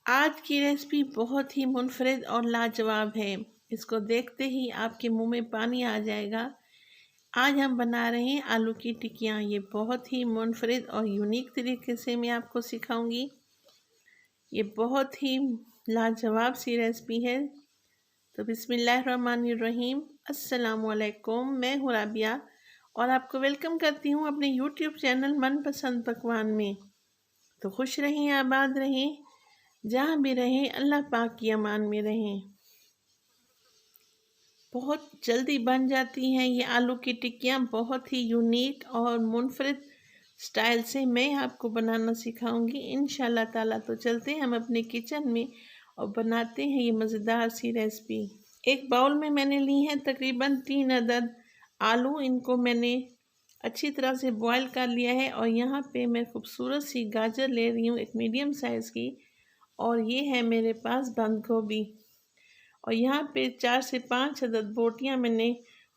आज की रेसिपी बहुत ही मुनफरिद और लाजवाब है। इसको देखते ही आपके मुंह में पानी आ जाएगा। आज हम बना रहे हैं आलू की टिक्कियाँ। ये बहुत ही मुनफरिद और यूनिक तरीके से मैं आपको सिखाऊंगी। ये बहुत ही लाजवाब सी रेसिपी है। तो बिस्मिल्लाहिर्रहमानिर्रहीम, अस्सलामुअलैकुम। मैं हूँ राबिया और आपको वेलकम करती हूँ अपने यूट्यूब चैनल मनपसंद पकवान में। तो खुश रहें, आबाद रहें, जहाँ भी रहें अल्लाह पाक की अमान में रहें। बहुत जल्दी बन जाती हैं ये आलू की टिक्कियाँ। बहुत ही यूनिक और मुनफरिद स्टाइल से मैं आपको बनाना सिखाऊंगी इंशाल्लाह ताला। तो चलते हैं हम अपने किचन में और बनाते हैं ये मज़ेदार सी रेसिपी। एक बाउल में मैंने ली हैं तकरीबन 3 अदद आलू। इनको मैंने अच्छी तरह से बॉईल कर लिया है और यहाँ पे मैं खूबसूरत सी गाजर ले रही हूँ, एक मीडियम साइज़ की। और ये है मेरे पास बंद गोभी। और यहाँ पे 4 से 5 अदद बोटियाँ मैंने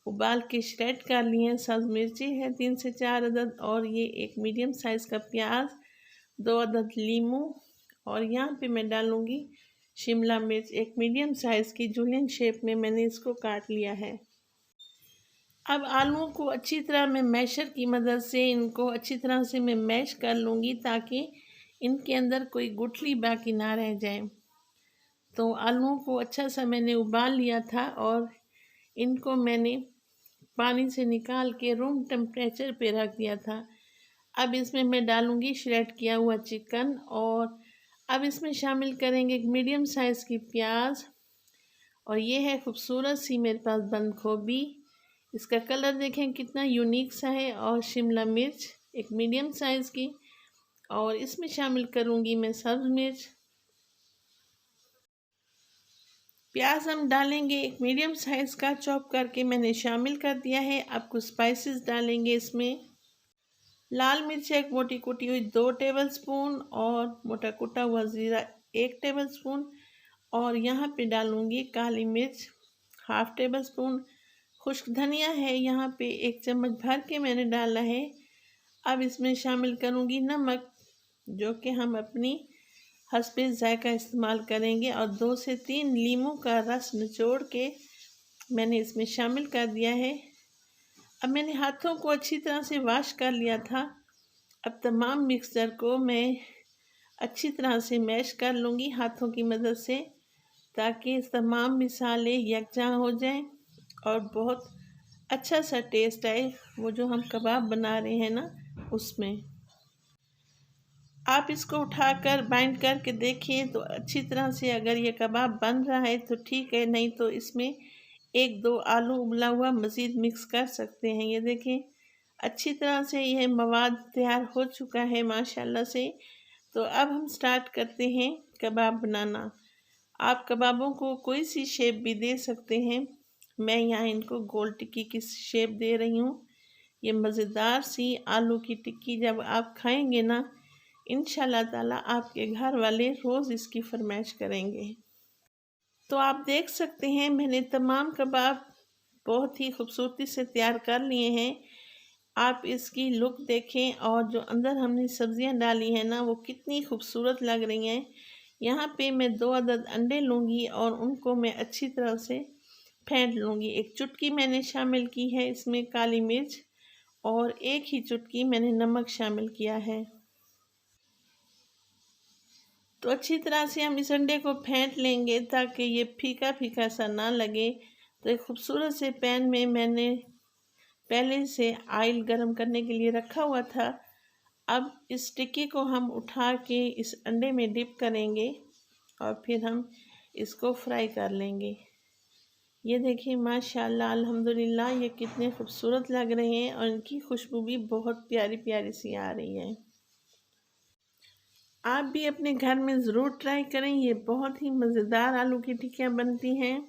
उबाल के श्रेड कर ली हैं। सब्ज़ मिर्ची है 3 से 4 अदद, और ये एक मीडियम साइज़ का प्याज, 2 अदद लीमू, और यहाँ पे मैं डालूँगी शिमला मिर्च, एक मीडियम साइज़ की जूलियन शेप में मैंने इसको काट लिया है। अब आलूओं को अच्छी तरह मैं मैशर की मदद से इनको अच्छी तरह से मैं मैश कर लूँगी ताकि इनके अंदर कोई गुठली बाकी ना रह जाए। तो आलूओं को अच्छा सा मैंने उबाल लिया था और इनको मैंने पानी से निकाल के रूम टेम्परेचर पे रख दिया था। अब इसमें मैं डालूँगी श्रेड किया हुआ चिकन, और अब इसमें शामिल करेंगे एक मीडियम साइज़ की प्याज, और ये है खूबसूरत सी मेरे पास बंद गोभी। इसका कलर देखें कितना यूनिक सा है। और शिमला मिर्च एक मीडियम साइज़ की, और इसमें शामिल करूँगी मैं सब्ज़ मिर्च। प्याज हम डालेंगे एक मीडियम साइज़ का, चॉप करके मैंने शामिल कर दिया है। अब कुछ स्पाइसेस डालेंगे इसमें। लाल मिर्च एक मोटी कुटी हुई 2 टेबलस्पून, और मोटा कुटा हुआ ज़ीरा 1 टेबलस्पून, और यहाँ पे डालूँगी काली मिर्च हाफ़ टेबलस्पून। खुश्क धनिया है यहाँ पे 1 चम्मच भर के मैंने डाला है। अब इसमें शामिल करूँगी नमक, जो कि हम अपनी हस्बे जायका इस्तेमाल करेंगे, और 2 से 3 लीमू का रस निचोड़ के मैंने इसमें शामिल कर दिया है। अब मैंने हाथों को अच्छी तरह से वॉश कर लिया था। अब तमाम मिक्सचर को मैं अच्छी तरह से मैश कर लूँगी हाथों की मदद से, ताकि तमाम मिसाले यकजां हो जाएं और बहुत अच्छा सा टेस्ट आए वो जो हम कबाब बना रहे हैं ना उसमें। आप इसको उठाकर बाइंड करके देखिए तो अच्छी तरह से अगर ये कबाब बन रहा है तो ठीक है, नहीं तो इसमें 1-2 आलू उबला हुआ मज़ीद मिक्स कर सकते हैं। ये देखें अच्छी तरह से यह मवाद तैयार हो चुका है माशाल्लाह से। तो अब हम स्टार्ट करते हैं कबाब बनाना। आप कबाबों को कोई सी शेप भी दे सकते हैं। मैं यहाँ इनको गोल टिक्की की शेप दे रही हूँ। ये मज़ेदार सी आलू की टिक्की जब आप खाएंगे ना, इंशाल्लाह ताला आपके घर वाले रोज़ इसकी फरमाइश करेंगे। तो आप देख सकते हैं मैंने तमाम कबाब बहुत ही खूबसूरती से तैयार कर लिए हैं। आप इसकी लुक देखें, और जो अंदर हमने सब्जियां डाली हैं ना वो कितनी खूबसूरत लग रही हैं। यहाँ पे मैं 2 अदद अंडे लूँगी और उनको मैं अच्छी तरह से फेंट लूँगी। एक चुटकी मैंने शामिल की है इसमें काली मिर्च, और एक ही चुटकी मैंने नमक शामिल किया है। तो अच्छी तरह से हम इस अंडे को फेंट लेंगे ताकि ये फीका फीका सा ना लगे। तो एक खूबसूरत से पैन में मैंने पहले से ऑयल गरम करने के लिए रखा हुआ था। अब इस टिक्की को हम उठा के इस अंडे में डिप करेंगे और फिर हम इसको फ्राई कर लेंगे। ये देखिए माशाल्लाह अल्हम्दुलिल्लाह ये कितने खूबसूरत लग रहे हैं, और इनकी खुशबू भी बहुत प्यारी प्यारी सी आ रही है। आप भी अपने घर में ज़रूर ट्राई करें। ये बहुत ही मज़ेदार आलू की टिक्कियाँ बनती हैं।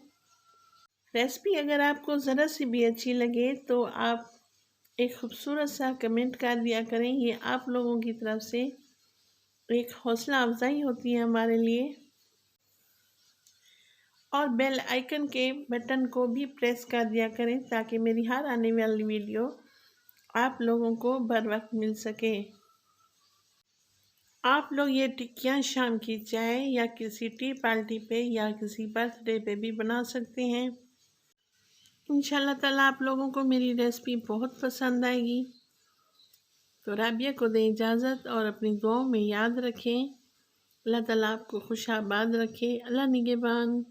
रेसिपी अगर आपको ज़रा सी भी अच्छी लगे तो आप एक खूबसूरत सा कमेंट कर दिया करें। ये आप लोगों की तरफ से एक हौसला अफजाई होती है हमारे लिए। और बेल आइकन के बटन को भी प्रेस कर दिया करें ताकि मेरी हर आने वाली वीडियो आप लोगों को बर वक्त मिल सके। आप लोग ये टिक्कियाँ शाम की चाय या किसी टी पार्टी पे या किसी बर्थडे पे भी बना सकते हैं। इंशाल्लाह ताला आप लोगों को मेरी रेसिपी बहुत पसंद आएगी। तो राबिया को दें इजाज़त और अपनी दुआओं में याद रखें। अल्लाह ताला आपको खुश आबाद रखे। अल्लाह निगहबान।